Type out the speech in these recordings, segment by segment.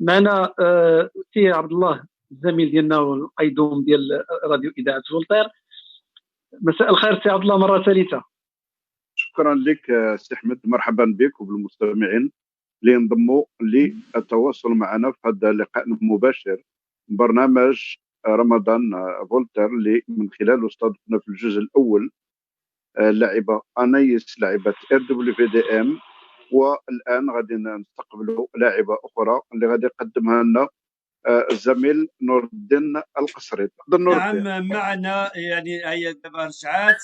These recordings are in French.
معنا سي عبد الله الزميل ديالنا والقيدوم ديال راديو اذاعه فولتير. مساء الخير سي عبد الله مره ثالثه. شكرا لك سي احمد، مرحبا بك وبالمستمعين اللي انضموا للتواصل معنا في هذا اللقاء المباشر برنامج رمضان فولتير اللي من خلاله استضفنا في الجزء الاول لاعبه انيس لاعبه RWDM، والان غادي نستقبلوا لاعبه اخرى اللي غادي يقدمها لنا الزميل نور الدين القصري. نعم معنا يعني هي دابا رجعات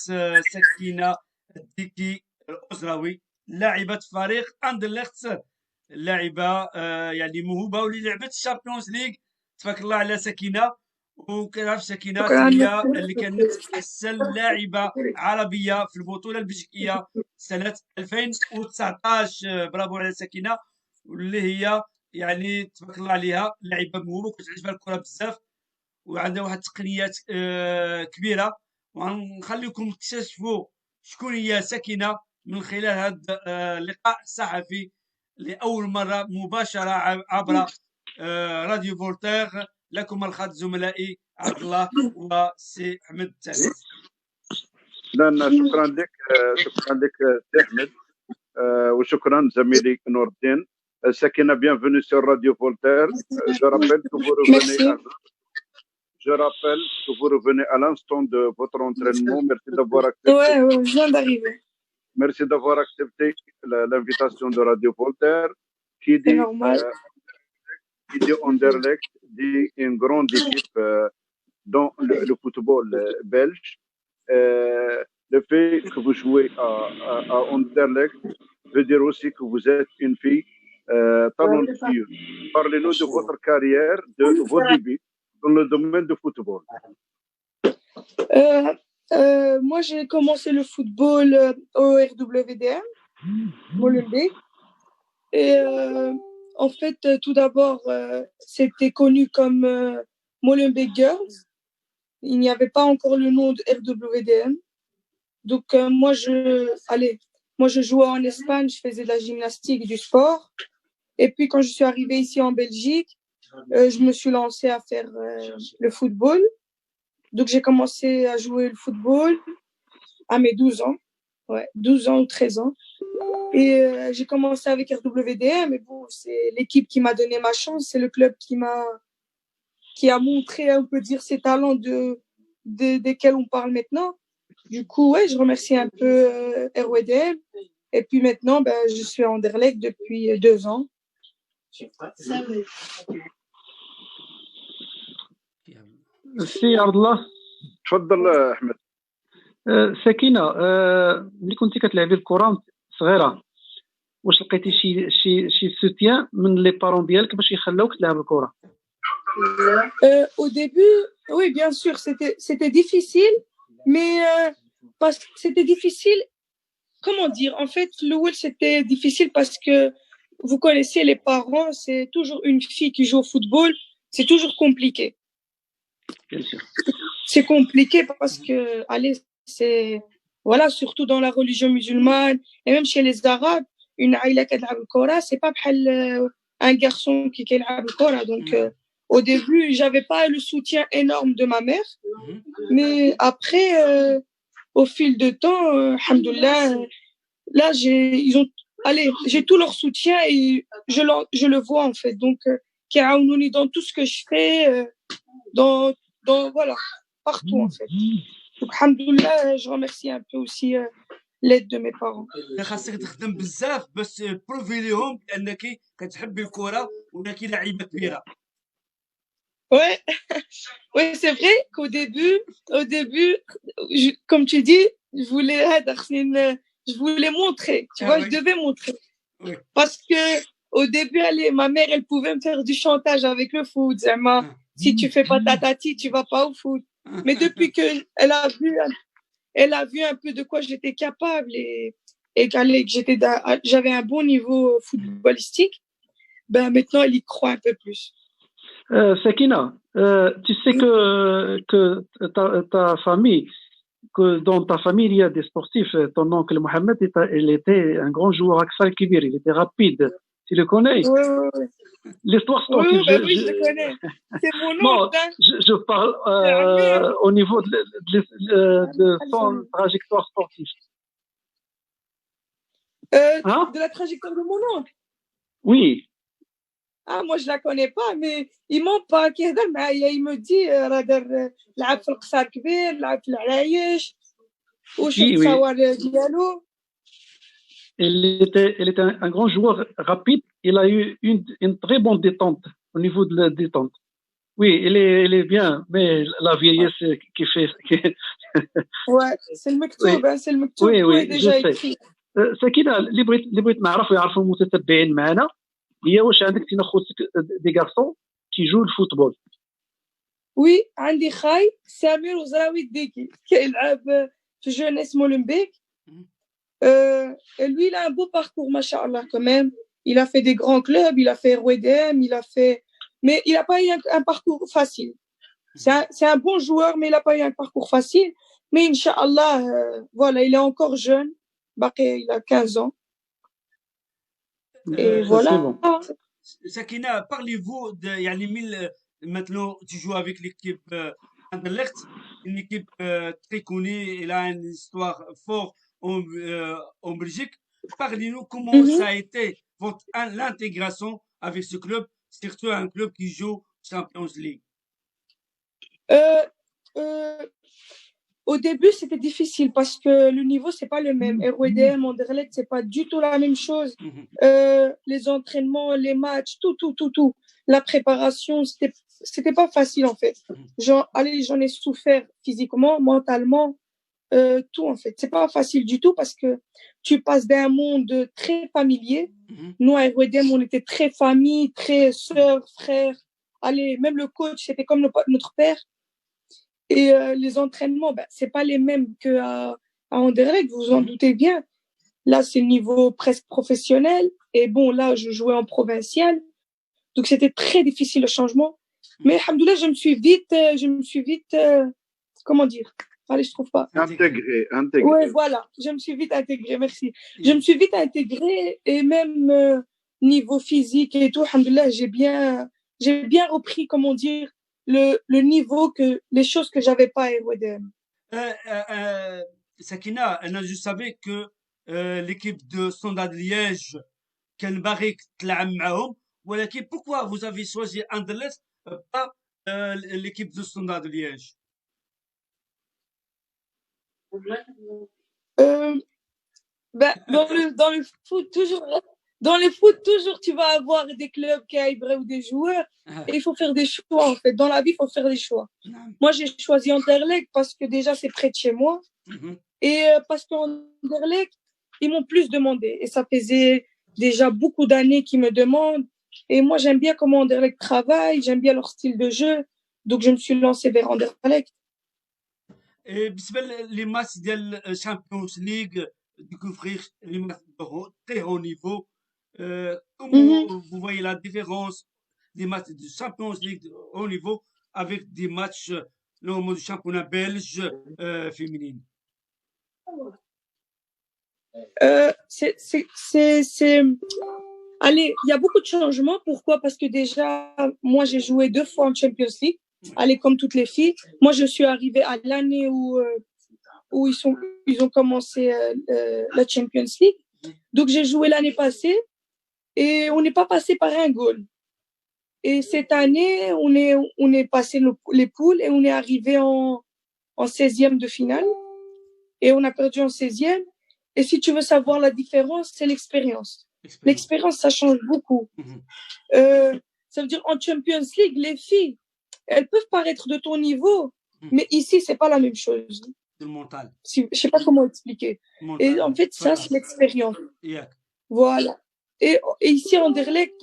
سكينه الديكي الاسروي لاعبه فريق اندرلخت، لاعبه يعني موهوبه واللي لعبت الشامبيونز ليغ. تبارك الله على سكينه. وكنعرف سكينه هي اللي كانت احسن لاعبه عربيه في البطوله البلجيكيه سنه 2019. برافو على سكينه، واللي هي يعني تبارك الله عليها لاعبه موهوبه وكتعجبها الكره بزاف وعندها واحد التقنيات كبيره. وغنخليكم تكتشفوا شكون هي سكينه من خلال هذا اللقاء الصحفي لاول مره مباشره عبر راديو فولتير. لكم الخط زملائي عبد الله وسي احمد التالي. شكرا لك سي احمد، وشكرا زميلي نور الدين. سكينه bienvenue sur Radio Voltaire. Je rappelle que vous revenez à l'instant de votre entraînement. Merci d'avoir accepté. Ouais, je viens d'arriver. Merci d'avoir accepté l'invitation de Radio Voltaire. C'est normal. Qui dit Anderlecht, dit une grande équipe dans le football belge. Le fait que vous jouez à Anderlecht veut dire aussi que vous êtes une fille talentueuse. Parlez-nous de votre carrière, de vos débuts dans le domaine du football. Moi, j'ai commencé le football au RWDM, Molenbeek. Et en fait, tout d'abord, c'était connu comme Molenbeek Girls. Il n'y avait pas encore le nom de RWDM. Donc, moi, je jouais en Espagne, je faisais de la gymnastique, du sport. Et puis, quand je suis arrivée ici en Belgique, je me suis lancée à faire le football. Donc, j'ai commencé à jouer le football à mes 12 ans. Ouais, 12 ans ou 13 ans. Et j'ai commencé avec RWDM, mais bon, c'est l'équipe qui m'a donné ma chance, c'est le club qui a montré, on peut dire, ces talents desquels on parle maintenant. Du coup, ouais, je remercie un peu RWDM. Et puis maintenant, je suis à Anderlecht depuis 2 ans. سي عبد الله تفضل احمد. سكينه، ملي كنتي كتلعبي الكره صغيره واش لقيتي شي سوتيان من لي بارون ديالك باش يخلوك تلعب الكره؟ Au début, oui, bien sûr, c'était difficile, mais parce que c'était difficile, comment dire, en fait, c'était difficile parce que vous connaissez les parents, c'est toujours une fille qui joue au football, c'est toujours compliqué. Bien sûr. C'est compliqué parce que, allez, c'est, voilà, surtout dans la religion musulmane, et même chez les Arabes, une aïla qui a le Kora, c'est pas un garçon qui a le Kora. Donc, au début, j'avais pas le soutien énorme de ma mère, mais après, au fil de temps, alhamdoulilah, là, j'ai tout leur soutien et je le vois en fait. Donc, qui a dans tout ce que je fais, voilà, partout en fait. Donc, alhamdoulilah, je remercie un peu aussi l'aide de mes parents. خاصك تخدم بزاف باش بروفي ليهم بانك كتحبي الكره وانك لاعبه كبيره. Ouais, ouais, c'est vrai qu'au début, comme tu dis, je voulais montrer, tu vois, je devais montrer. Oui. Parce que au début, ma mère, elle pouvait me faire du chantage avec le foot. Zama, si tu fais pas ta tati, tu vas pas au foot. Mais depuis que elle a vu un peu de quoi j'étais capable et que j'avais un bon niveau footballistique, maintenant, elle y croit un peu plus. Sakina, tu sais que ta famille, que dans ta famille il y a des sportifs. Ton oncle Mohamed, il était un grand joueur Aksal Kibir, il était rapide, Tu le connais? Oui, oui, oui. L'histoire Oui, sportive, bah oui, je le connais. C'est mon non, oncle, hein. je parle C'est Amir. au niveau de son trajectoire sportive. Hein? De la trajectoire de mon oncle. Oui. Ah, moi, je la connais pas, mais il m'en parle. كيهضر معايا, il me dit راه دار لعب في القصر كبير, لعب في العرايش, وشفت Oui, oui. صور ديالو. Elle était un grand joueur rapide. Il a eu une très bonne détente au niveau de la détente. Oui, elle est bien, mais la vieillesse qui fait. Ouais, c'est le مكتوب, Oui, hein, c'est le مكتوب, oui, tout est oui, je déjà sais. écrit. سكينة اللي بغيت نعرف ويعرفوا المتتبعين معنا هي واش عندك تينا خوتك دي غارسون كيجيو الفوتبول؟ Oui, عندي خاي سامر وزراوي الديكي كيلعب في جونيس مولنبيك. Et lui, il a un beau parcours, machallah, quand même. Il a fait des grands clubs, il a fait RWDM, mais il n'a pas eu un parcours facile. C'est un bon joueur, mais il n'a pas eu un parcours facile. Mais Inch'Allah, voilà, il est encore jeune. Baké, il a 15 ans. Et voilà. Bon. Sakina, parlez-vous de maintenant tu joues avec l'équipe Anderlecht, une équipe très connue, elle a une histoire forte en Belgique. Parlez-nous comment ça a été l'intégration avec ce club, surtout un club qui joue Champions League. Au début, c'était difficile parce que le niveau, c'est pas le même. RWDM, Anderlecht, c'est pas du tout la même chose. Les entraînements, les matchs, tout. La préparation, c'était pas facile, en fait. J'en ai souffert physiquement, mentalement, tout, en fait. C'est pas facile du tout parce que tu passes d'un monde très familier. Nous, à RWDM, on était très famille, très sœurs, frères. Même le coach, c'était comme notre père. Et les entraînements, c'est pas les mêmes qu'à Anderlecht, vous vous en doutez bien. Là, c'est le niveau presque professionnel. Et bon, là, je jouais en provincial. Donc, c'était très difficile le changement. Mais, alhamdoulilah, je me suis vite, comment dire? Allez, je trouve pas. Intégré. Ouais, voilà. Je me suis vite intégrée, merci. Je me suis vite intégrée et même niveau physique et tout, alhamdoulilah, j'ai bien repris, comment dire, le niveau les choses que j'avais pas à RWDM. Sakina, je savais que l'équipe de Standard Liège, كان باغي تلعب معاهم, ولكن pourquoi vous avez choisi Anderlecht pas l'équipe de Standard Liège? Dans le foot toujours tu vas avoir des clubs qui aillent ou des joueurs et il faut faire des choix en fait. Dans la vie, il faut faire des choix. Moi, j'ai choisi Anderlecht parce que déjà c'est près de chez moi et parce qu'Anderlecht, ils m'ont plus demandé et ça faisait déjà beaucoup d'années qu'ils me demandent et moi j'aime bien comment Anderlecht travaille, j'aime bien leur style de jeu, donc je me suis lancée vers Anderlecht. بالنسبه لي ماتش ديال الشامبيونز ليغ découvrir les matchs de très haut niveau. Comment vous voyez la différence des matchs de Champions League de haut niveau avec des matchs normaux du championnat belge féminin? Allez, il y a beaucoup de changements. Pourquoi? Parce que déjà, moi, j'ai joué 2 fois en Champions League. Allez, comme toutes les filles. Moi, je suis arrivée à l'année où ils ont commencé la Champions League. Donc, j'ai joué l'année passée et on n'est pas passé par un goal. Et cette année, on est passé les poules et on est arrivé en 16e de finale. Et on a perdu en 16e. Et si tu veux savoir la différence, c'est l'expérience. L'expérience, ça change beaucoup. Ça veut dire en Champions League, les filles, elles peuvent paraître de ton niveau, mais ici, c'est pas la même chose. Le mental. Je sais pas comment expliquer. Mental. Et en fait, ça, c'est l'expérience. Voilà. Et ici, Anderlecht,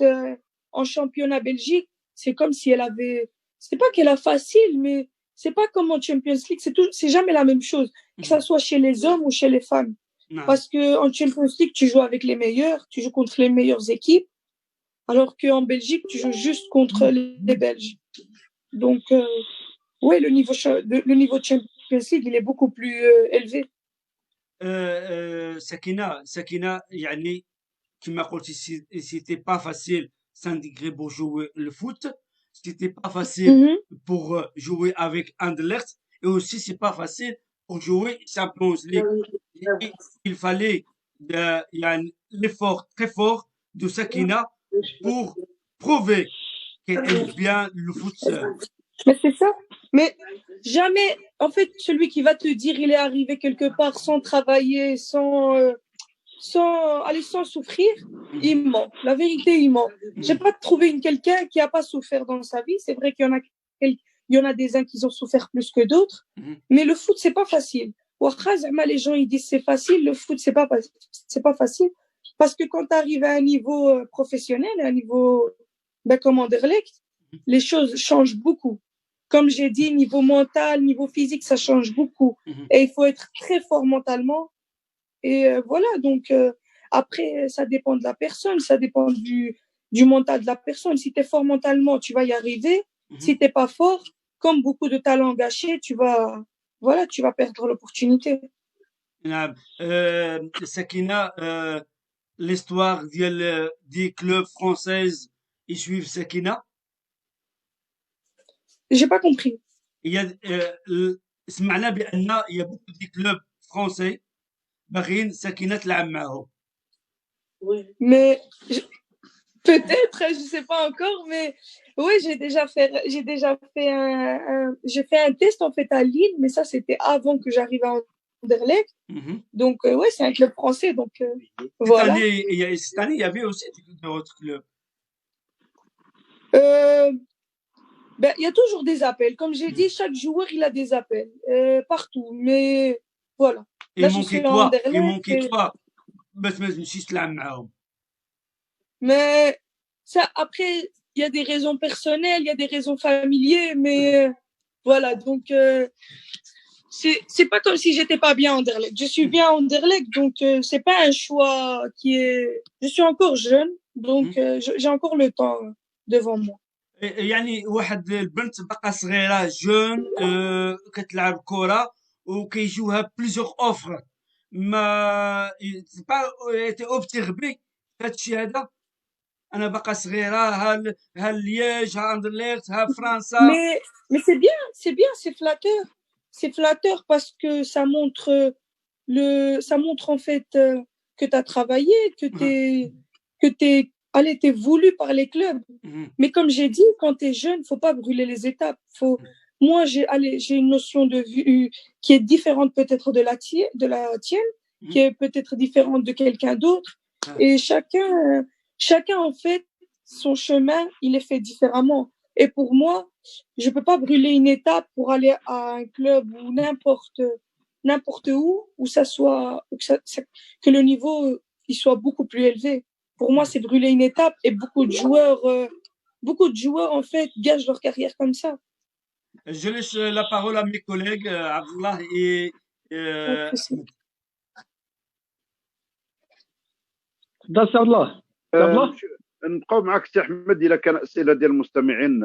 en championnat Belgique, c'est comme si elle avait, c'est pas qu'elle a facile, mais c'est pas comme en Champions League, c'est jamais la même chose, que ça soit chez les hommes ou chez les femmes. Non. Parce que en Champions League, tu joues avec les meilleurs, tu joues contre les meilleures équipes, alors qu'en Belgique, tu joues juste contre les Belges. Donc, ouais, le niveau Champions League, il est beaucoup plus élevé. سكينة يعني كما قلتي c'était pas facile s'intégrer pour jouer le foot, c'était pas facile Mhm. pour jouer avec Anderlecht, et aussi c'est pas facile pour jouer Champions League. Et il fallait il y a l'effort très fort de Sakina pour prouver qu'elle aime bien le foot. Mais c'est ça. Mais jamais, en fait, celui qui va te dire il est arrivé quelque part sans travailler, sans souffrir, il ment. La vérité, il ment. J'ai pas trouvé quelqu'un qui a pas souffert dans sa vie. C'est vrai qu'il y en a il y en a des uns qui ont souffert plus que d'autres. Mhm. Mais le foot, c'est pas facile. Ouacha, zama, les gens, ils disent c'est facile. Le foot, c'est pas facile. Parce que quand tu arrives à un niveau professionnel, à un niveau, comme Anderlecht, les choses changent beaucoup. Comme j'ai dit, niveau mental, niveau physique, ça change beaucoup. Mhm. Et il faut être très fort mentalement. Et voilà, donc après, ça dépend de la personne, ça dépend du mental de la personne. Si tu es fort mentalement, tu vas y arriver. Mhm. Si tu n'es pas fort, comme beaucoup de talents gâchés, tu vas perdre l'opportunité. نعم. سكينة l'histoire des clubs françaises ils suivent Sakina. J'ai pas compris. Il y a سمعنا بأن il y a beaucoup de clubs français باغيين سكينة تلعب معهم. Mais peut-être, je sais pas encore, mais oui, j'ai fait un test en fait à Lille, mais ça c'était avant que j'arrive à Anderlecht. Mhm. Donc ouais, c'est un club français, donc Cette voilà. année, il y avait aussi d'autres clubs. Il y a toujours des appels. Comme j'ai dit, chaque joueur il a des appels partout. Mais voilà. Là, je suis en Anderlecht. Il manquait toi بس ما تمشيش تلعب معاهم. Mais ça, après, il y a des raisons personnelles, il y a des raisons familières, mais voilà. Donc, c'est pas comme si j'étais pas bien à Anderlecht. Je suis bien à Anderlecht, donc c'est pas un choix qui est. Je suis encore jeune, donc j'ai encore le temps devant moi. يعني واحد البنت بقى صغيرة جون كتلعب كرة وكيجيوها بليزيوغ اوفر ما با تي اوبتيغبي هادشي هذا انا باقا صغيرة ها لياج ها اندرليخت ها فرنسا. Mais c'est bien, c'est flatteur. C'est flatteur parce que ça montre en fait que tu as travaillé, que t'es voulu par les clubs. Mais comme j'ai dit, quand tu es jeune, faut pas brûler les étapes. Moi, j'ai une notion de vue qui est différente peut-être de la tienne, qui est peut-être différente de quelqu'un d'autre. Et chacun, en fait, son chemin, il est fait différemment. Et pour moi, je peux pas brûler une étape pour aller à un club ou n'importe où ça soit, que le niveau, il soit beaucoup plus élevé. Pour moi, c'est brûler une étape et beaucoup de joueurs, en fait, gâchent leur carrière comme ça. Je laisse la parole à mes collègues, Abdullah et Ahmed. سي عبد الله. نبقاو معك سي احمد الا كان اسئله ديال المستمعين.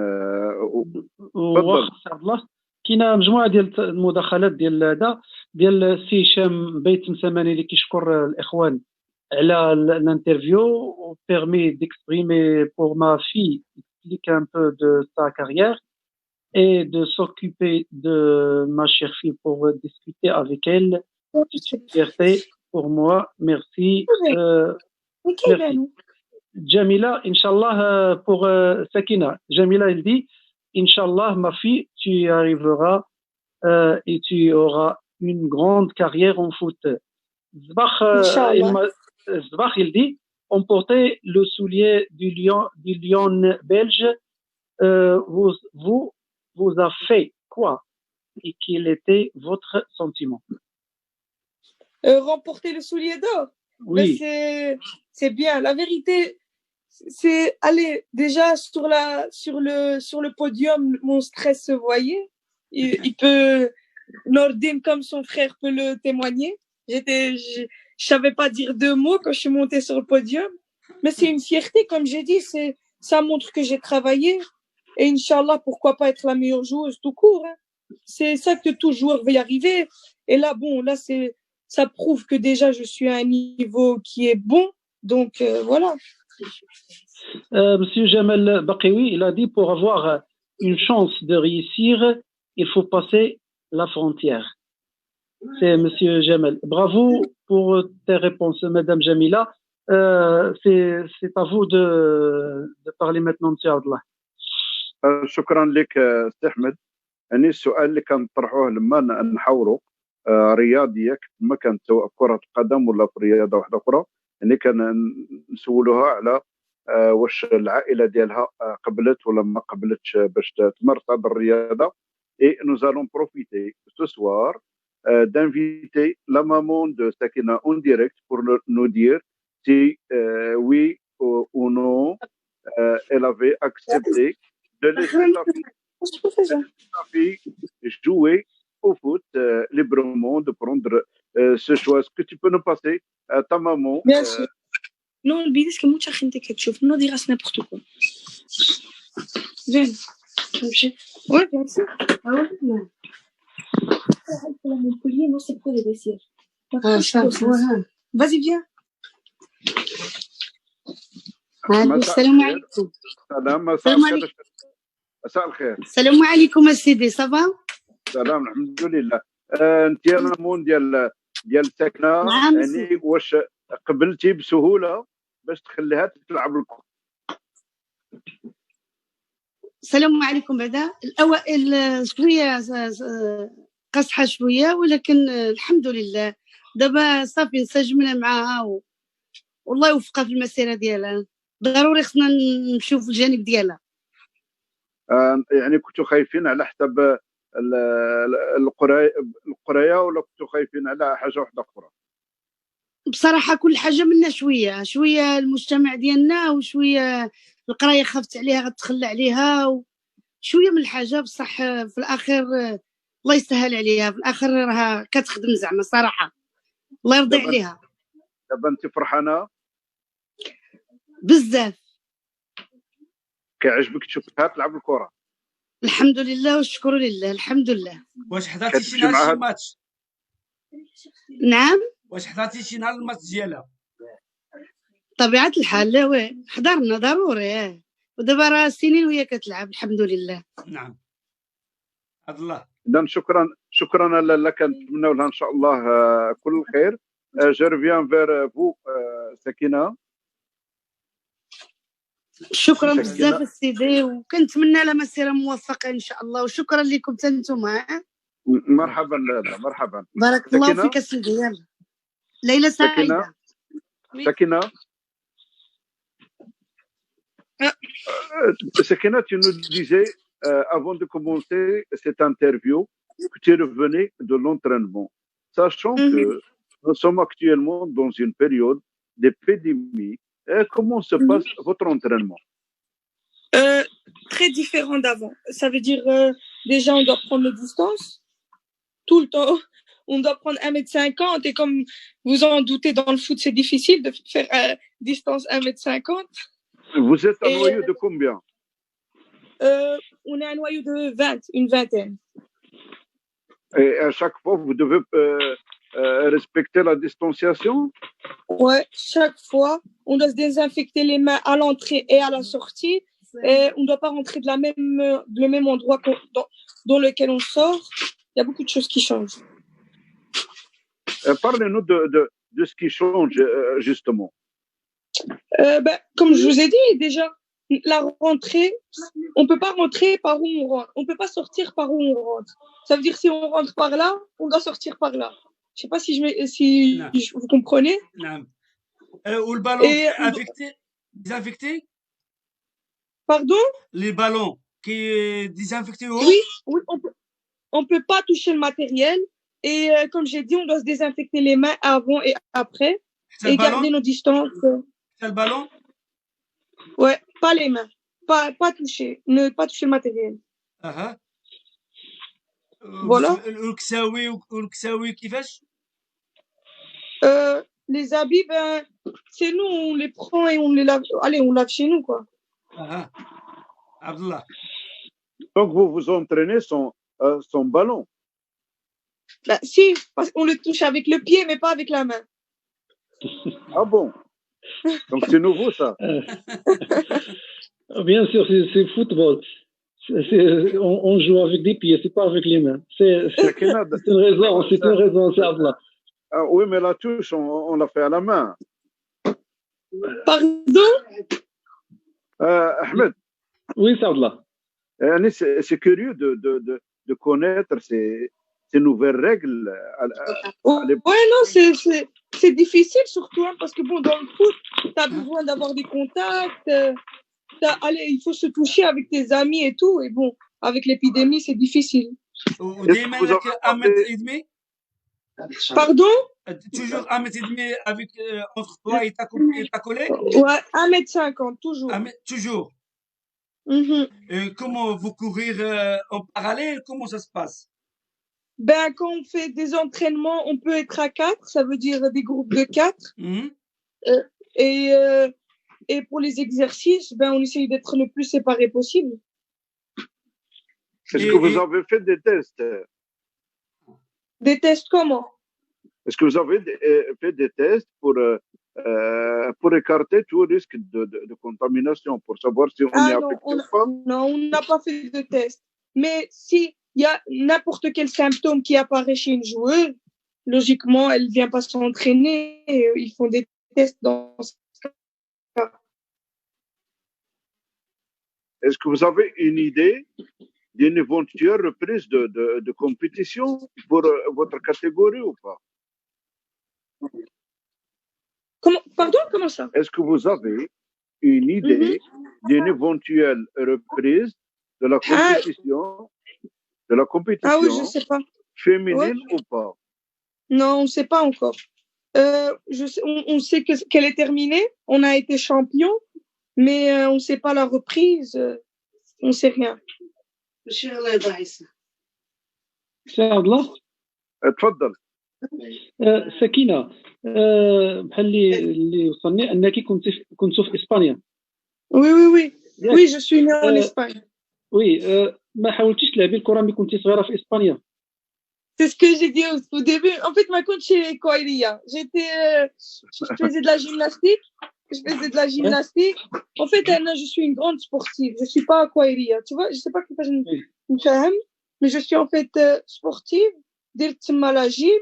واخا سي عبد الله كاينه مجموعه ديال المداخلات ديال هذا ديال السي هشام بيت مساماني اللي كيشكر الاخوان على l'interview permet d'exprimer pour ma fille explique un peu de sa carrière et de s'occuper de ma chère fille pour discuter avec elle. C'est une fierté pour moi. Merci. Merci. Jamila, Inch'Allah, pour Sakina. Jamila, elle dit, Inch'Allah, ma fille, tu y arriveras et tu auras une grande carrière en foot. Zbach, il dit, emporter le soulier du lion belge vous a fait quoi et quel était votre sentiment? Remporter le soulier d'or. Oui. C'est bien. La vérité, c'est aller déjà sur le podium, mon stress se voyait. Il peut, Nordin comme son frère peut le témoigner. Je savais pas dire 2 mots quand je suis montée sur le podium. Mais c'est une fierté, comme j'ai dit, ça montre que j'ai travaillé. Et Inch'Allah, pourquoi pas être la meilleure joueuse tout court, hein. C'est ça que tout joueur veut y arriver. Et là, bon, ça prouve que déjà je suis à un niveau qui est bon. Donc, voilà. Monsieur Jamal Baqioui, il a dit pour avoir une chance de réussir, il faut passer la frontière. C'est Monsieur Jamal. Bravo pour tes réponses, Madame Jamila. C'est à vous de parler maintenant, Monsieur Abdallah. شكرا لك سي احمد. يعني السؤال اللي كنطرحوه لما نحاوروا رياضيه كما كانت سواء كره القدم ولا في رياضه واحده اخرى، يعني كنسولوها على واش العائله ديالها قبلت ولا ما قبلتش باش تمارس هذه الرياضه. Et nous allons profiter ce soir d'inviter la maman de Sakina en direct pour nous dire si oui ou non elle avait accepté de laisser sa fille jouer au foot librement, de prendre ce choix. Est-ce que tu peux nous passer ta maman? Bien sûr. Non, le bidis que mucha gente que تشوف no digas n'importe quoi. Viens. Ouais, bien sûr. Ah ouais, non. Montpellier, non, c'est près des vestiaires. Vas-y, viens. السلام عليكم. مساء الخير. السلام عليكم السيدي صافا؟ سلام الحمد لله. انت يا مامون ديال ساكنه، يعني واش قبلتي بسهوله باش تخليها تلعب الكره؟ السلام عليكم. بعدا الاوائل شويه قصحه شويه، ولكن الحمد لله دابا صافي انسجمنا معاها والله يوفقها في المسيره ديالها. ضروري خصنا نشوف الجانب ديالها. يعني كنتوا خايفين على حساب القرايه ولا كنتوا خايفين على حاجه واحده اخرى؟ بصراحه كل حاجه منا شويه شويه، المجتمع ديالنا وشويه القرايه خافت عليها غتخلى عليها، وشويه من الحاجه بصح في الاخر الله يسهل عليها، في الاخر راها كتخدم زعما صراحه الله يرضي عليها. دابا انت فرحانه بزاف؟ كيعجبك تشوفها تلعب الكره؟ الحمد لله والشكر لله الحمد لله. واش حضرتي شي نهار شي ماتش؟ نعم. واش حضرتي شي نهار الماتش ديالها؟ طبيعة الحال لا وي حضرنا ضروري ودابا راه سنين وهي كتلعب الحمد لله. نعم. عبد الله. اذا شكرا لك، نتمنوا لها ان شاء الله كل الخير. جو ريفيان فير فو سكينه. شكرا بزاف السيدي، وكنتمنى لها مسيره موفقه ان شاء الله، وشكرا لكم حتى نتوما. مرحبا لاله، مرحبا. بارك الله فيك السيدي. يلا ليلة سعيدة. سكينة. Sakina, tu nous disais avant de commencer cette interview que tu revenais de l'entraînement, sachant que nous sommes actuellement dans une période d'épidémie. Comment se passe votre entraînement? Très différent d'avant. Ça veut dire déjà on doit prendre les distances tout le temps. On doit prendre 1m50 et comme vous en doutez dans le foot c'est difficile de faire distance 1m50. Vous êtes un noyau de combien? On est un noyau de 20, une vingtaine. Et à chaque fois vous devez respecter la distanciation? Ouais, chaque fois on doit se désinfecter les mains à l'entrée et à la sortie. Et on ne doit pas rentrer le même endroit dans lequel on sort. Il y a beaucoup de choses qui changent. Parlez-nous de ce qui change justement. Comme je vous ai dit déjà, la rentrée, on ne peut pas rentrer par où on rentre. On ne peut pas sortir par où on rentre. Ça veut dire si on rentre par là, on doit sortir par là. Je ne sais pas si vous comprenez. Non. Ou le ballon désinfecté? Pardon? Les ballons qui est désinfecté? Oui, on peut pas toucher le matériel. Et comme j'ai dit, on doit se désinfecter les mains avant et après. Et garder nos distances. C'est le ballon? Ouais, pas les mains. Pas toucher. Ne pas toucher le matériel. Voilà. والكساوي كيفاش؟ Les habits, c'est nous, on les prend et on les lave. Allez, on lave chez nous, quoi. Abdullah. Donc vous vous entraînez sans ballon? Si, parce qu'on le touche avec le pied, mais pas avec la main. Ah bon? Donc c'est nouveau ça. Bien sûr, c'est football. On joue avec des pieds, c'est pas avec les mains. C'est une raison, c'est Allah. Oui, mais la touche, on l'a fait à la main. Pardon? Ahmed. Oui, c'est Allah. C'est curieux de connaître ces nouvelles règles. Ouais, non, c'est difficile surtout, hein, parce que bon, dans le foot, tu as besoin d'avoir des contacts. Allez, il faut se toucher avec tes amis et tout. Et bon, avec l'épidémie, c'est difficile. ودائما لك عامة إدمي Pardon? toujours 1m50 avec entre toi et ta collègue. Ouais, 1m50, toujours. Toujours. Comment vous courir en parallèle? Comment ça se passe? Ben, quand on fait des entraînements, on peut être à 4, ça veut dire des groupes de 4. Et pour les exercices, ben, on essaye d'être le plus séparés possible. Est-ce que vous avez fait des tests? Des tests comment? Est-ce que vous avez fait des tests pour écarter tout risque de contamination, pour savoir si on est affecté ou pas? Non, on n'a pas fait de tests. Mais si il y a n'importe quel symptôme qui apparaît chez une joueuse, logiquement, elle ne vient pas s'entraîner. Ils font des tests dans ce cas. Est-ce que vous avez une idée d'une éventuelle reprise de compétition pour votre catégorie ou pas? Pardon, comment ça? Est-ce que vous avez une idée d'une éventuelle reprise de la compétition, ah oui, je sais pas. Féminine ou pas? Non, on ne sait pas encore. On sait qu'elle est terminée, on a été champion, mais on ne sait pas la reprise, on ne sait rien. سعد الله. تفضل. سكينة، بحال اللي وصلني أنك كنتوا في إسبانيا. Oui, je suis née en Espagne. Oui, ما حاولتيش تلعبي الكرة ملي كنتي صغيرة في إسبانيا؟ C'est ce que j'ai dit au début. En fait, ma coach chez Coiria. Je faisais de la gymnastique. En fait, Anna, je suis une grande sportive. Je suis pas à Coiria. Tu vois, je sais pas comment je me fais, mais je suis en fait sportive. Directement la gym.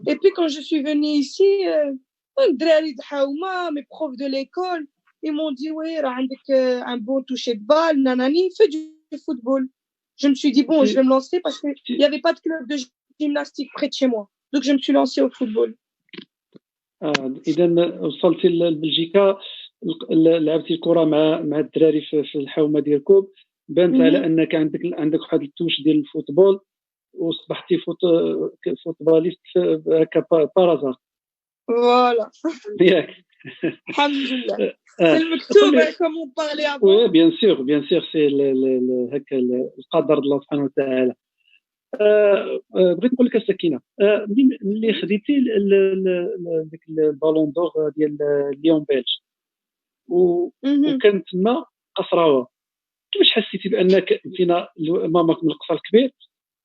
Et puis, quand je suis venue ici, mes profs de l'école, ils m'ont dit, oui, avec un bon toucher de balle, nanani, fais du football. Je me suis dit, bon, je vais me lancer parce qu'il n'y avait pas de club de gymnastique près de chez moi. Donc, je me suis lancée au football. إذا وصلتي لبلجيكا، لعبتي الكرة مع الدراري في الحومة ديالكم، بانت على أنك عندك واحد التوش ديال الفوتبول، وصبحتي فوتباليست هكا بارازار. فوالا. ياك. الحمد لله. C'est le maktoub, comme on parlait avant. Oui, bien sûr, c'est هكا القدر الله سبحانه وتعالى. بغيت نقول لك سكينه، ملي خديتي ديك البالون دور ديال ليون بيلج وكان تما قصراوه، كيفاش حسيتي بانك انتينا ماماك من القصر الكبير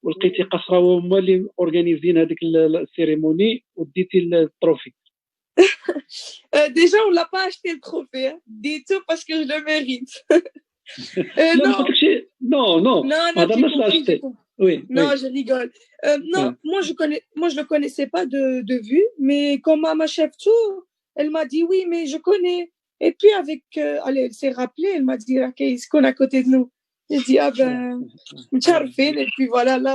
ولقيتي قصراوه هما اللي اورغانيزين هذيك السيريموني وديتي التروفي؟ Déjà, on l'a pas acheté le trophée, hein. Dis tout parce que je le mérite. Non, Oui, non, oui. je rigole. Non, moi je le connaissais pas de vue, mais quand ma chef tour, elle m'a dit oui, mais je connais. Et puis avec, allez, elle s'est rappelée, elle m'a dit ok, ce qu'on a à côté de nous. J'ai dit ah ben, mtcharfin. Et puis voilà, là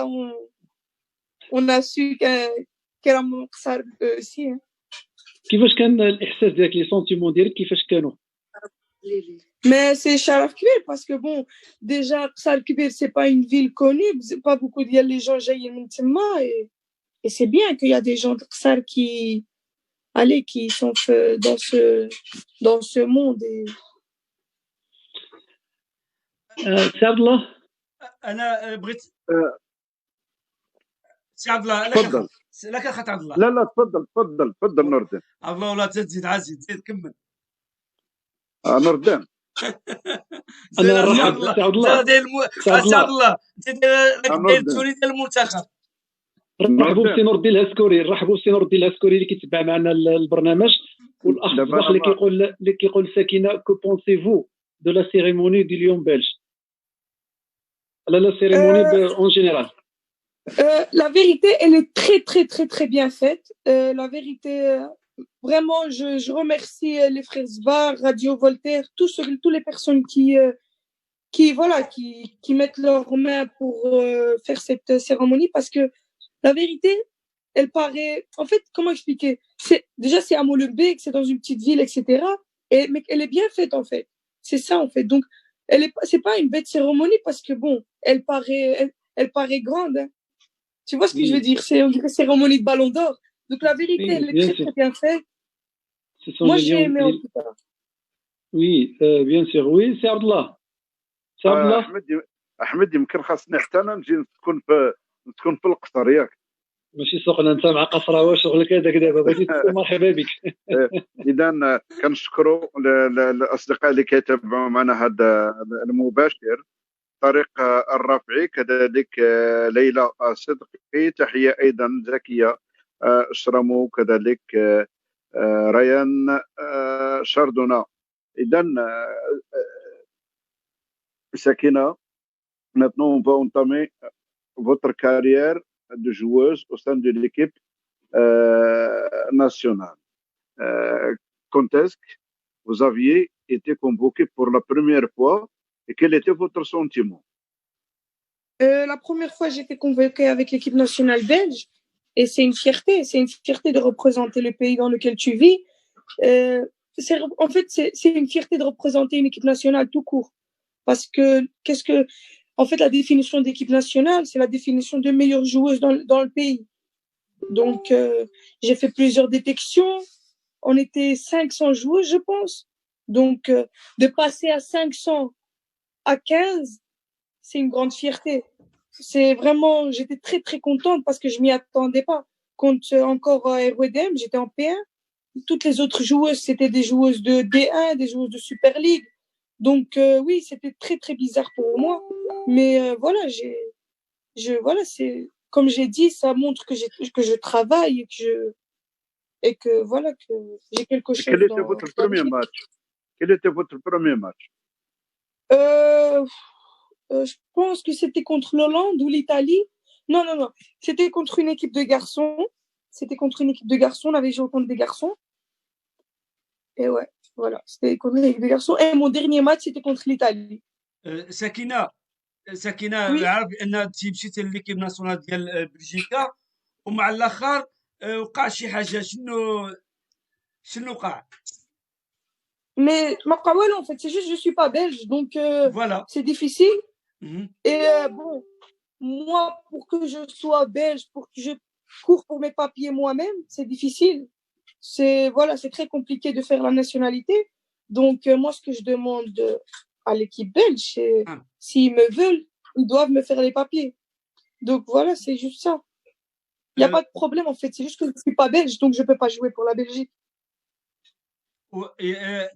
on a su qu'elle a mon qsar aussi. Hein. كيفاش كان الاحساس ديالك، لي سونتيمون ديالك كيفاش كانوا؟ Mais c'est Sharaf Kibir parce que bon, déjà, Qsar Kibir, c'est pas une ville connue, c'est pas beaucoup de les gens jaillent et c'est bien qu'il y a des gens de Qsar qui sont dans ce monde. سعد الله. أنا بغيت سي عبد الله. تفضل. لك اخت عبد الله. لا تفضل نور الدين. عبد الله ولا تزيد عزيز، زيد كمل. نور الدين. انا رحب سعد الله. سعد الله انت داير التوني ديال المنتخب. رحبوا بسي نور الدين العسكري اللي كيتبع معنا البرنامج. والاخ دابا صباح اللي كيقول ساكنه كو بونسي-vous de la cérémonie du Lion belge la cérémonie en général. La vérité, elle est très, très, très, très bien faite. La vérité, vraiment, je remercie les frères Zbar, Radio Voltaire, tous les personnes qui mettent leurs mains pour faire cette cérémonie, parce que la vérité, elle paraît. En fait, comment expliquer? Déjà, c'est à Molenbeek, c'est dans une petite ville, etc. Mais elle est bien faite, en fait. C'est ça, en fait. Donc, c'est pas une bête cérémonie parce que bon, elle paraît grande. Hein. Tu vois ce que je veux dire? On dirait cérémonie de Ballon d'Or. Donc la vérité, elle est très très bien faite. Moi, j'ai aimé en tout cas. Oui, bien sûr. Oui, c'est Abdallah. C'est Abdallah. احمد يمكن خاصني حتى انا نجي تكون في القصر ياك ماشي سوقنا انت مع قصراوه شغلك هذاك دابا بغيتي تكون مرحبا بك. اذا كنشكروا الاصدقاء اللي كيتابعوا معنا هذا المباشر، طارق الرافعي، كذلك ليلى صدقي، تحيه ايضا زكيه شرمو، كذلك ريان شاردونا. اذا Sakina, maintenant on va entamer votre carrière de joueuse au sein de l'équipe nationale. Quand est-ce que vous aviez été convoqué pour la première fois et quel était votre sentiment? La première fois, j'ai été convoquée avec l'équipe nationale belge et c'est une fierté. C'est une fierté de représenter le pays dans lequel tu vis. En fait, c'est une fierté de représenter une équipe nationale tout court. Parce que, en fait, la définition d'équipe nationale, c'est la définition de meilleure joueuse dans le pays. Donc, j'ai fait plusieurs détections. On était 500 joueuses, je pense. Donc, de passer à 500 à 15, c'est une grande fierté. C'est vraiment, j'étais très, très contente parce que je m'y attendais pas. Quand encore à RWDM, j'étais en P1. Toutes les autres joueuses, c'était des joueuses de D1, des joueuses de Super League. Donc oui, c'était très très bizarre pour moi, mais voilà, voilà, c'est comme j'ai dit, ça montre que je travaille et que voilà que j'ai quelque chose. Quel était votre premier match? Quel était votre premier match? Je pense que c'était contre l'Hollande ou l'Italie. Non, c'était contre une équipe de garçons. C'était contre une équipe de garçons. On avait joué contre des garçons. Et ouais. Voilà, c'était contre les garçons. Et mon dernier match, c'était contre l'Italie. ساكنه Oui. عارف ان انت مشيتي لليكيب ناسيونال ديال بلجيكا ومع الاخر وقع شي حاجه، شنو وقع؟ Mais ma parole, en fait, c'est juste je suis pas belge, donc Voilà. c'est difficile. Mhm. Et bon, moi, pour que je sois belge, pour que je cours pour mes papiers moi-même, c'est difficile. C'est très compliqué de faire la nationalité. Donc moi, ce que je demande à l'équipe belge, c'est s'ils me veulent, ils doivent me faire les papiers. Donc voilà, c'est juste ça. Il n'y a pas de problème en fait. C'est juste que je ne suis pas belge, donc je ne peux pas jouer pour la Belgique.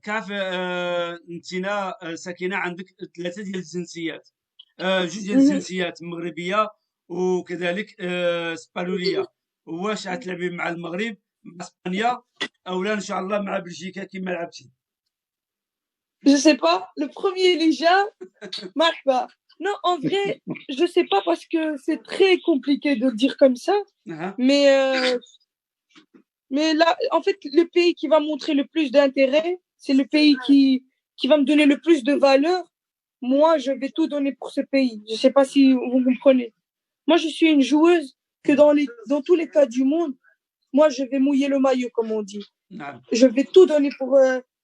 كيف انتنا ساكنه عندك 3 ديال الجنسيات، 2 ديال الجنسيات مغربيه وكذلك اسبانوليه، واش غتلعبي مع المغرب مع اسبانيا او لا ان شاء الله مع بلجيكا كما لعبتي؟ Je sais pas. Le premier déjà, marhaba. Non, en vrai, je sais pas parce que c'est très compliqué de le dire comme ça. Mais là, en fait, le pays qui va montrer le plus d'intérêt, c'est le pays qui va me donner le plus de valeur. Moi, je vais tout donner pour ce pays. Je sais pas si vous comprenez. Moi, je suis une joueuse que dans tous les cas du monde, moi, je vais mouiller le maillot, comme on dit. Je vais tout donner pour...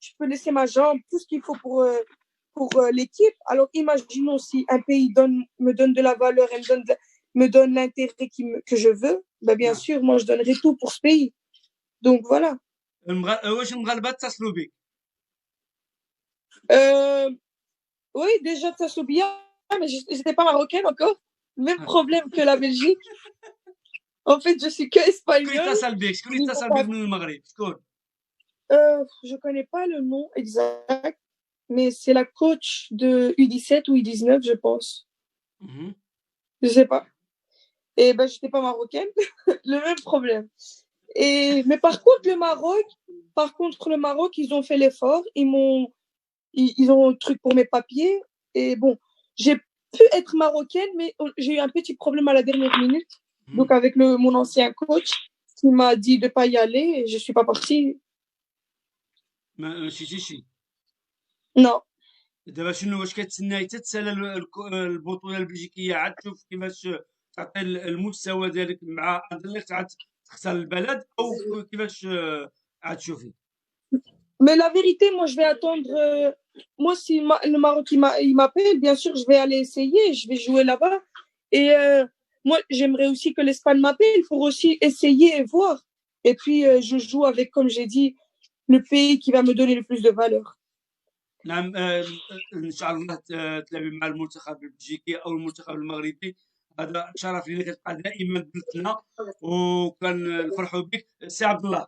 je peux laisser ma jambe, tout ce qu'il faut pour l'équipe. Alors, imaginons si un pays me donne de la valeur et me donne l'intérêt que je veux. Ben, bien sûr, moi, je donnerai tout pour ce pays. Donc, voilà. واش المغاربه اتصلوا بك؟ Oui, déjà, ça bien, mais je n'étais pas marocaine encore. Même problème que la Belgique. En fait, je suis que espagnole. شكون اتصل بك؟ شكون اتصل بك من المغرب؟ شكون؟ Je connais pas le nom exact, mais c'est la coach de U17 ou U19, je pense. Je sais pas. Et ben, j'étais pas marocaine. Le même problème. Mais par contre, le Maroc, ils ont fait l'effort. Ils ont un truc pour mes papiers. Et bon, j'ai pu être marocaine, mais j'ai eu un petit problème à la dernière minute. Donc, avec mon ancien coach, qui m'a dit de pas y aller et je suis pas partie. شي Non. دابا شنو واش كتسنى حتى تسالى البطوله البلجيكيه عاد تشوف كيفاش تعطي المستوى ديالك مع اندرليخت عاد تختار البلد او كيفاش عاد تشوفي Mais la vérité, moi, je vais attendre. Moi, si le Maroc il m'appelle, bien sûr, je vais aller essayer. Je vais jouer là-bas. Et moi, j'aimerais aussi que l'Espagne m'appelle pour aussi essayer et voir. Et puis, je joue avec, comme j'ai dit, le pays qui va me donner le plus de valeur. نعم ان شاء الله تلعبي مع المنتخب البلجيكي او المنتخب المغربي هذا شرف لينا كتبقى دائما بنتنا وكنفرحوا بك سي عبد الله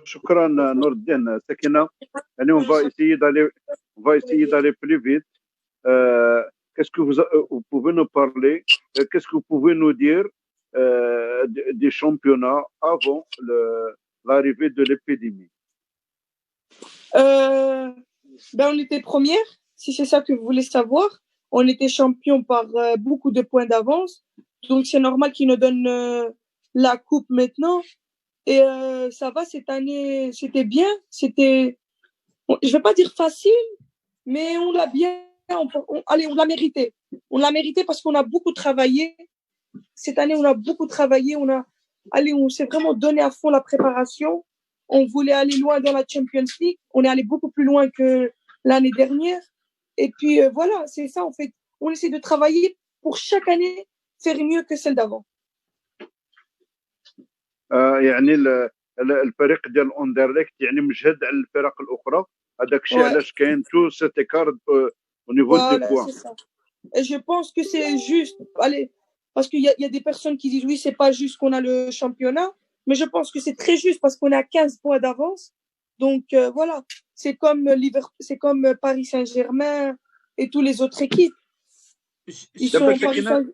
شكرا نور الدين سكينه يعني on va essayer d'aller plus vite qu'est-ce que vous pouvez nous parler qu'est-ce que vous pouvez nous dire des championnats avant l'arrivée de l'épidémie on était première, si c'est ça que vous voulez savoir. On était champion par beaucoup de points d'avance. Donc, c'est normal qu'ils nous donnent la coupe maintenant. Et ça va, cette année, c'était bien. Je vais pas dire facile, mais on l'a bien. On l'a mérité. On l'a mérité parce qu'on a beaucoup travaillé. Cette année, on a beaucoup travaillé. On s'est vraiment donné à fond la préparation. On voulait aller loin dans la Champions League. On est allé beaucoup plus loin que l'année dernière. Et puis voilà, c'est ça en fait. On essaie de travailler pour chaque année faire mieux que celle d'avant. يعني الفريق ديال اندرليكت يعني مجهد على الفرق الاخرى هذاك الشيء علاش كاين تو سيت ايكار au niveau des points. Et je pense que c'est juste parce qu'il y a des personnes qui disent oui, c'est pas juste qu'on a le championnat. Mais je pense que c'est très juste parce qu'on a 15 points d'avance. Donc voilà, c'est comme Paris Saint-Germain et toutes les autres équipes. Ils sont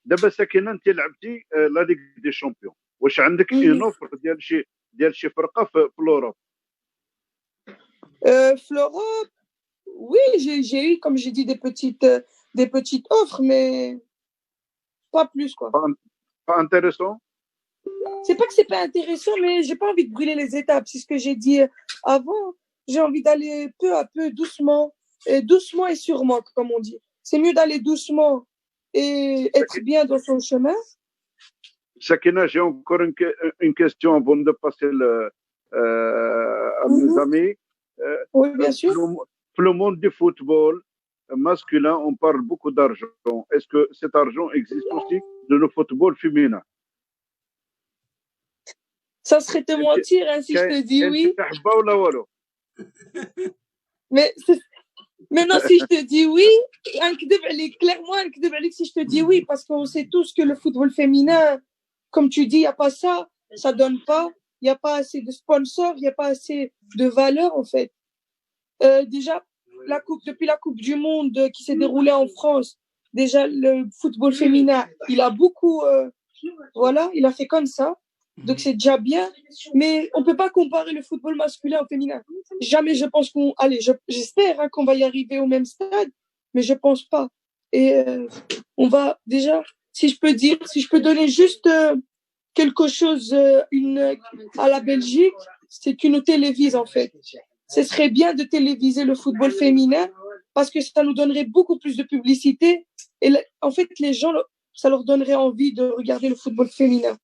دابا ساكنه انت لعبتي لا ليغ دي شامبيون واش عندك اون اوفر ديال شي فرقه في الاوروب في l'Europe oui j'ai eu comme j'ai dit des petites offres mais pas plus quoi. Pas intéressant. C'est pas que c'est pas intéressant, mais j'ai pas envie de brûler les étapes. C'est ce que j'ai dit avant. J'ai envie d'aller peu à peu, doucement et sûrement, comme on dit. C'est mieux d'aller doucement et être bien dans son chemin. Sakina, j'ai encore une question avant de passer à mes amis. Oui, bien sûr. Pour le monde du football masculin, on parle beaucoup d'argent. Est-ce que cet argent existe aussi dans le football féminin? Ça serait te mentir si je te dis oui. Mais non, si je te dis oui, clairement, si je te dis oui, parce qu'on sait tous que le football féminin, comme tu dis, il n'y a pas ça, ça donne pas, il n'y a pas assez de sponsors, il n'y a pas assez de valeur en fait. Déjà, depuis la Coupe du Monde qui s'est déroulée en France, déjà le football féminin, il a beaucoup, il a fait comme ça. Donc c'est déjà bien, mais on peut pas comparer le football masculin au féminin. Jamais je pense j'espère qu'on va y arriver au même stade, mais je pense pas. Et on va déjà, si je peux donner juste quelque chose à la Belgique, c'est qu'ils nous télévisent en fait. Ce serait bien de téléviser le football féminin parce que ça nous donnerait beaucoup plus de publicité et en fait les gens, ça leur donnerait envie de regarder le football féminin.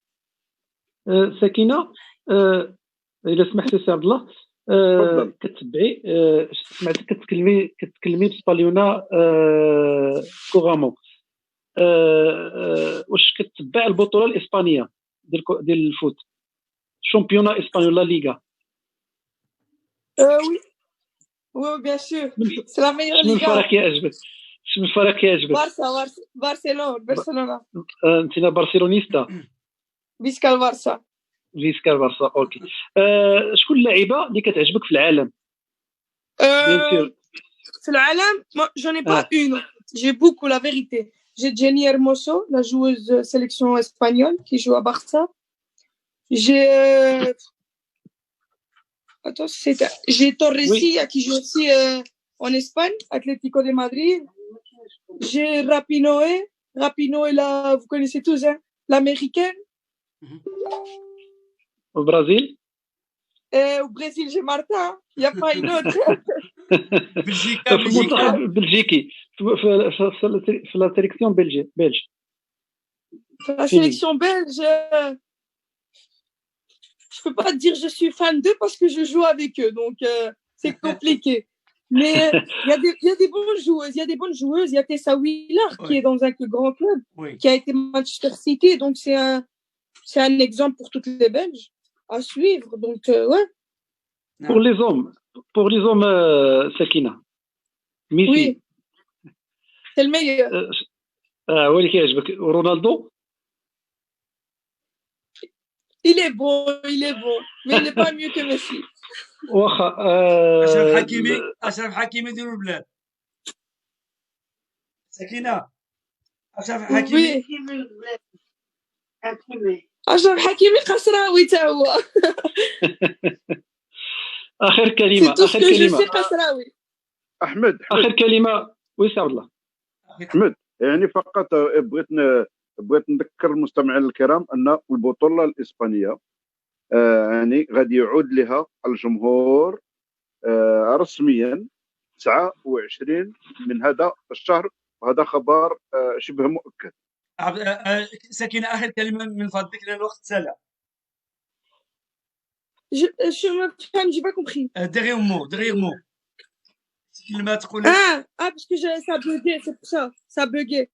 سكينه اذا سمحت لي سي عبد الله كتبعي سمعتك كتكلمي باسبانيولا كوغامون واش كتبع البطوله الاسبانيه ديال الفوت شامبيونا اسبانيولا ليغا oui bien sûr c'est la meilleure liga. شنو الفرق كيعجبك برشلونه انت برشلونيستا فيسكا البارسا اوكي شكون اللاعيبه اللي كتعجبك في العالم في العالم j'en ai pas une j'ai beaucoup la vérité j'ai Jenny Hermoso la joueuse sélection espagnole qui joue à Barça J'ai attends, j'ai Torresi qui joue aussi en Espagne, Atlético de Madrid. J'ai Rapinoe là, vous connaissez tous, hein, l'américaine. Au Brésil. Et au Brésil, j'ai Martin, il n'y a pas une autre. المنتخب بلجيكي في لا سيليكسيون بلج. La sélection belge, je peux pas dire je suis fan d'eux parce que je joue avec eux, donc c'est compliqué. Mais il y a des bonnes joueuses, il y a des bonnes joueuses. Il y a Tessa Wheeler qui est dans un grand club, qui a été Manchester City, donc c'est un exemple pour toutes les Belges à suivre. Donc ouais. Pour les hommes, Sakina. Messi. Oui. C'est le meilleur. هو اللي كيعجبك رونالدو. Il est bon, mais il n'est pas mieux que Messi. واخا أشرف حكيمي ديال البلاد. سكينة أشرف حكيمي. أشرف حكيمي قصراوي تا هو. آخر كلمة. قصراوي. أحمد. آخر كلمة ويسع الله. أحمد يعني فقط بغيت نذكر المستمعين الكرام ان البطوله الاسبانيه يعني غادي يعود لها الجمهور رسميا 29 من هذا الشهر، وهذا خبر شبه مؤكد. سكينة آخر كلمة من فضلك لأن الوقت سالى. j'ai pas compris. Derrière mot. كلمة تقول. parce que ça buguait, c'est pour ça. Ça buguait.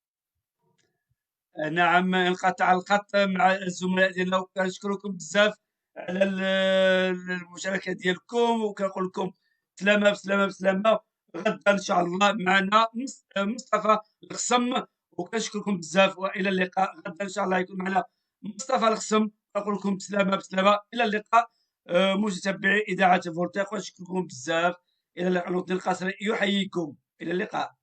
نعم، انقطع الخط مع الزملاء ديالنا، وكنشكركم بزاف على المشاركه ديالكم، وكنقول لكم بسلامه. غدا ان شاء الله معنا مصطفى الخصم، وكنشكركم بزاف والى اللقاء. غدا ان شاء الله يكون معنا مصطفى الخصم. كنقول لكم بسلامه الى اللقاء متابعي اذاعه فولتير، ونشكركم بزاف. الى اللقاء. القصري يحييكم، الى اللقاء.